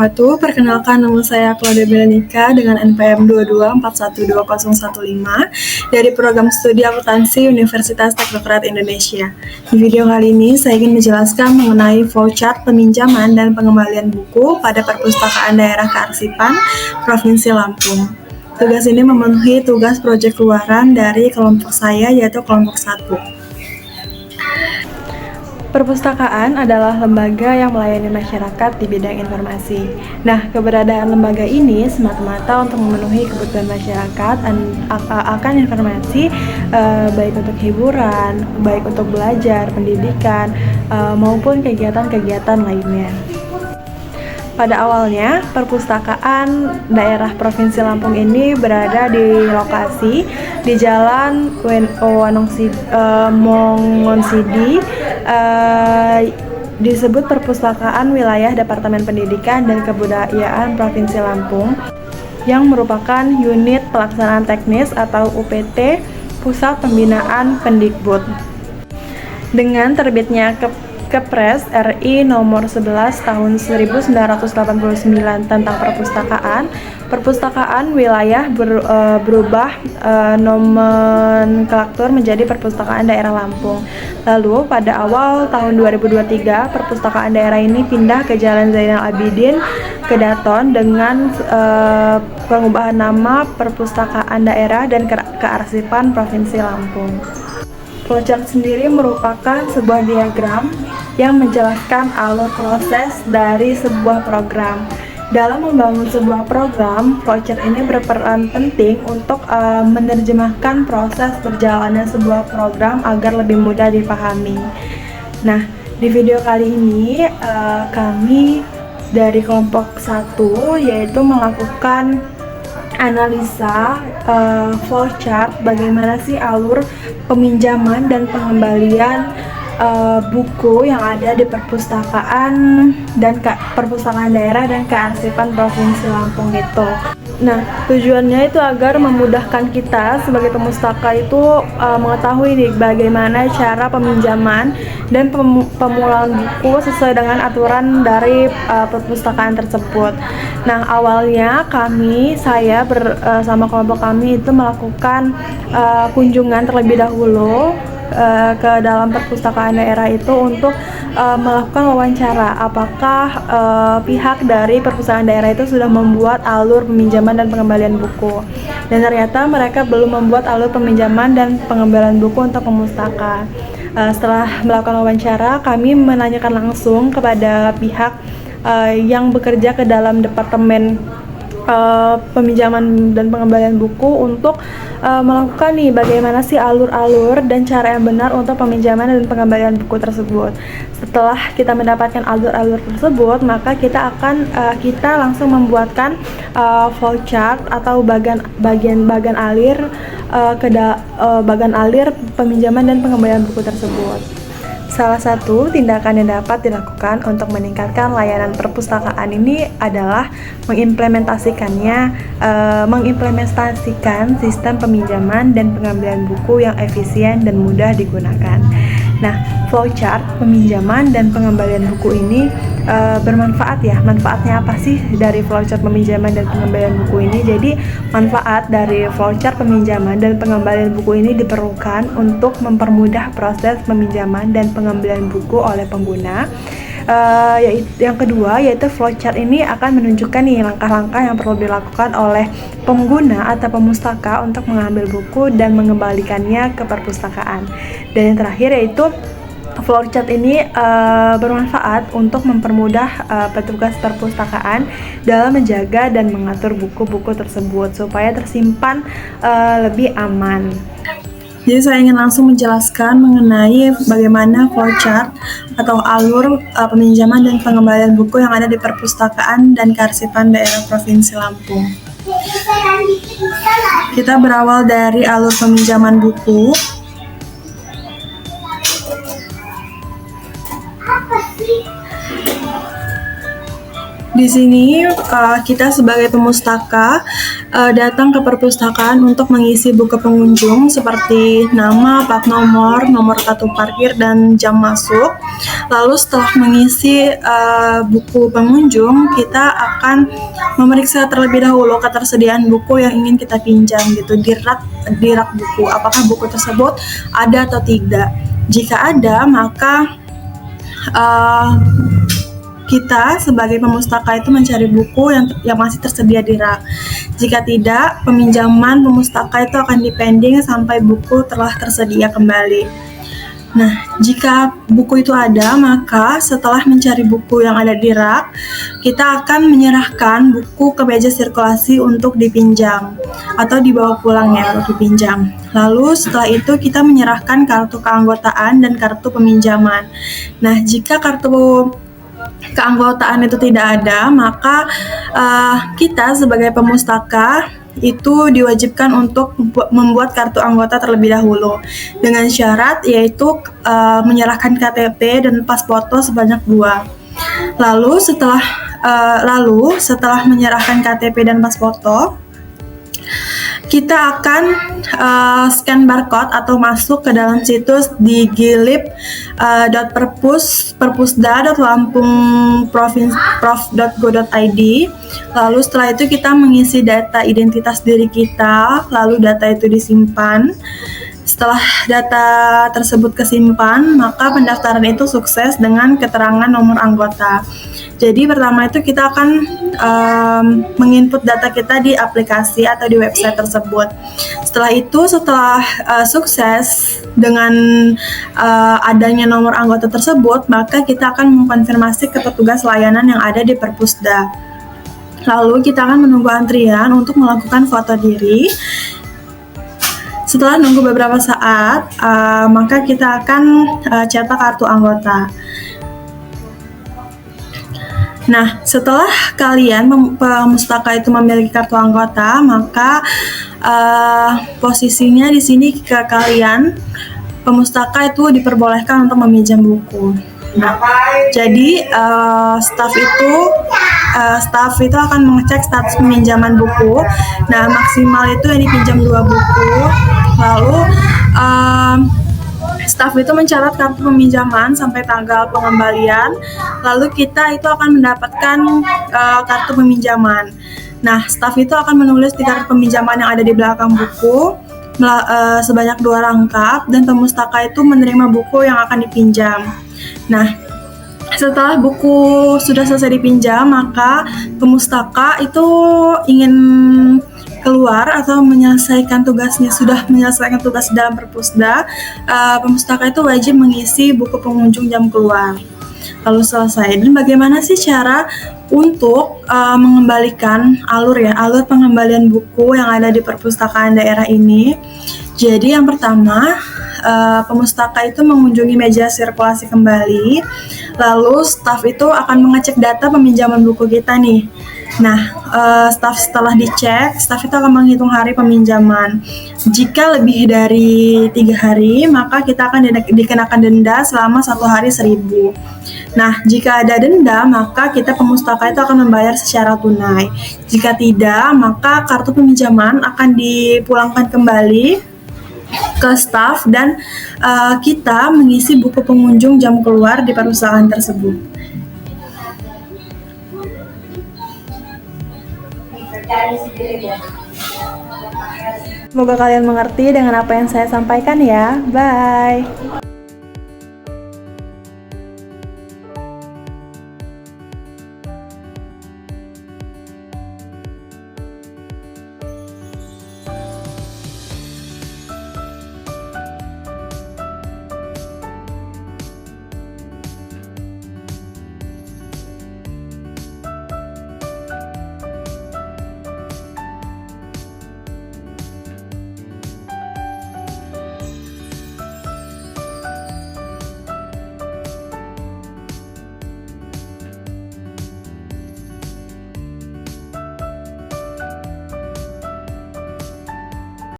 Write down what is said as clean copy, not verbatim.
wabarakatuh. Perkenalkan, nama saya Claudia Belanika dengan NPM 22412015 dari Program Studi Akuntansi Universitas Teknokrat Indonesia. Di video kali ini, saya ingin menjelaskan mengenai flowchart peminjaman dan pengembalian buku pada Perpustakaan Daerah Kearsipan Provinsi Lampung. Tugas ini memenuhi tugas proyek keluaran dari kelompok saya, yaitu kelompok 1. Perpustakaan adalah lembaga yang melayani masyarakat di bidang informasi. Nah, keberadaan lembaga ini semata-mata untuk memenuhi kebutuhan masyarakat akan informasi, baik untuk hiburan, baik untuk belajar, pendidikan, maupun kegiatan-kegiatan lainnya. Pada awalnya, Perpustakaan Daerah Provinsi Lampung ini berada di lokasi di Jalan Mongonsidi, disebut Perpustakaan Wilayah Departemen Pendidikan dan Kebudayaan Provinsi Lampung, yang merupakan unit pelaksanaan teknis atau UPT Pusat Pembinaan Pendikbud. Dengan terbitnya Kepres RI nomor 11 tahun 1989 tentang perpustakaan wilayah berubah nomenklatur menjadi Perpustakaan Daerah Lampung. Lalu pada awal tahun 2023, Perpustakaan daerah ini pindah ke Jalan Zainal Abidin, Kedaton, dengan pengubahan nama Perpustakaan Daerah dan Kearsipan Provinsi Lampung. Flowchart sendiri merupakan sebuah diagram yang menjelaskan alur proses dari sebuah program. Dalam membangun sebuah program, flowchart ini berperan penting untuk menerjemahkan proses berjalannya sebuah program agar lebih mudah dipahami. Nah, di video kali ini kami dari kelompok 1 yaitu melakukan analisa flowchart bagaimana sih alur peminjaman dan pengembalian buku yang ada di perpustakaan daerah dan kearsipan Provinsi Lampung itu. Nah, tujuannya itu agar memudahkan kita sebagai pemustaka itu mengetahui nih bagaimana cara peminjaman dan pemulaan buku sesuai dengan aturan dari perpustakaan tersebut. Nah, awalnya saya bersama kelompok kami itu melakukan kunjungan terlebih dahulu ke dalam perpustakaan daerah itu untuk melakukan wawancara apakah pihak dari perpustakaan daerah itu sudah membuat alur peminjaman dan pengembalian buku, dan ternyata mereka belum membuat alur peminjaman dan pengembalian buku untuk pemustaka. Setelah melakukan wawancara, kami menanyakan langsung kepada pihak yang bekerja ke dalam departemen peminjaman dan pengembalian buku untuk melakukan nih bagaimana sih alur-alur dan cara yang benar untuk peminjaman dan pengembalian buku tersebut. Setelah kita mendapatkan alur-alur tersebut, maka kita langsung membuatkan flowchart atau bagian alir bagian alir peminjaman dan pengembalian buku tersebut. Salah satu tindakan yang dapat dilakukan untuk meningkatkan layanan perpustakaan ini adalah mengimplementasikan sistem peminjaman dan pengembalian buku yang efisien dan mudah digunakan. Nah, flowchart peminjaman dan pengembalian buku ini bermanfaat ya. Manfaatnya apa sih dari flowchart peminjaman dan pengembalian buku ini? Jadi, manfaat dari flowchart peminjaman dan pengembalian buku ini diperlukan untuk mempermudah proses peminjaman dan pengembalian buku oleh pengguna. Yang kedua, yaitu flowchart ini akan menunjukkan nih langkah-langkah yang perlu dilakukan oleh pengguna atau pemustaka untuk mengambil buku dan mengembalikannya ke perpustakaan. Dan yang terakhir yaitu flowchart ini bermanfaat untuk mempermudah petugas perpustakaan dalam menjaga dan mengatur buku-buku tersebut supaya tersimpan lebih aman. Jadi saya ingin langsung menjelaskan mengenai bagaimana flowchart atau alur peminjaman dan pengembalian buku yang ada di Perpustakaan dan Kearsipan Daerah Provinsi Lampung. Kita berawal dari alur peminjaman buku. Di sini kita sebagai pemustaka datang ke perpustakaan untuk mengisi buku pengunjung seperti nama, plat nomor, nomor kartu parkir, dan jam masuk. Lalu setelah mengisi buku pengunjung, kita akan memeriksa terlebih dahulu ketersediaan buku yang ingin kita pinjam gitu di rak buku. Apakah buku tersebut ada atau tidak? Jika ada, maka kita sebagai pemustaka itu mencari buku yang masih tersedia di rak. Jika tidak, peminjaman pemustaka itu akan dipending sampai buku telah tersedia kembali. Nah, jika buku itu ada, maka setelah mencari buku yang ada di rak, kita akan menyerahkan buku ke meja sirkulasi untuk dipinjam atau dibawa pulang ya untuk dipinjam. Lalu setelah itu kita menyerahkan kartu keanggotaan dan kartu peminjaman. Nah, jika kartu keanggotaan itu tidak ada, maka kita sebagai pemustaka itu diwajibkan untuk membuat kartu anggota terlebih dahulu dengan syarat yaitu menyerahkan KTP dan pas foto sebanyak 2. Lalu setelah menyerahkan KTP dan pas foto, kita akan scan barcode atau masuk ke dalam situs di gilip.perpusda.lampungprof.go.id. Lalu setelah itu kita mengisi data identitas diri kita, lalu data itu disimpan. Setelah data tersebut kesimpan, maka pendaftaran itu sukses dengan keterangan nomor anggota. Jadi pertama itu kita akan menginput data kita di aplikasi atau di website tersebut. Setelah sukses dengan adanya nomor anggota tersebut, maka kita akan mengkonfirmasi ke petugas layanan yang ada di Perpusda. Lalu kita akan menunggu antrian untuk melakukan foto diri. Setelah nunggu beberapa saat, maka kita akan cetak kartu anggota. Nah, setelah kalian pemustaka itu memiliki kartu anggota, maka posisinya di sini ke kalian pemustaka itu diperbolehkan untuk meminjam buku. Nah, jadi staf itu akan mengecek status peminjaman buku. Nah, maksimal itu yang dipinjam 2 buku. Lalu staf itu mencatat kartu peminjaman sampai tanggal pengembalian. Lalu kita itu akan mendapatkan kartu peminjaman. Nah, staf itu akan menulis di kartu peminjaman yang ada di belakang buku sebanyak 2 rangkap, dan pemustaka itu menerima buku yang akan dipinjam. Nah, setelah buku sudah selesai dipinjam, maka pemustaka itu ingin keluar atau sudah menyelesaikan tugas dalam Perpusda, pemustaka itu wajib mengisi buku pengunjung jam keluar. Lalu selesai. Dan bagaimana sih cara untuk mengembalikan alur pengembalian buku yang ada di perpustakaan daerah ini? Jadi yang pertama, pemustaka itu mengunjungi meja sirkulasi kembali, lalu staf itu akan mengecek data peminjaman buku kita nih. Nah, setelah dicek, staf itu akan menghitung hari peminjaman. Jika lebih dari 3 hari, maka kita akan dikenakan denda selama 1 hari 1.000. Nah, jika ada denda, maka kita pemustaka itu akan membayar secara tunai. Jika tidak, maka kartu peminjaman akan dipulangkan kembali ke staf dan kita mengisi buku pengunjung jam keluar di perusahaan tersebut. Semoga kalian mengerti dengan apa yang saya sampaikan ya. Bye.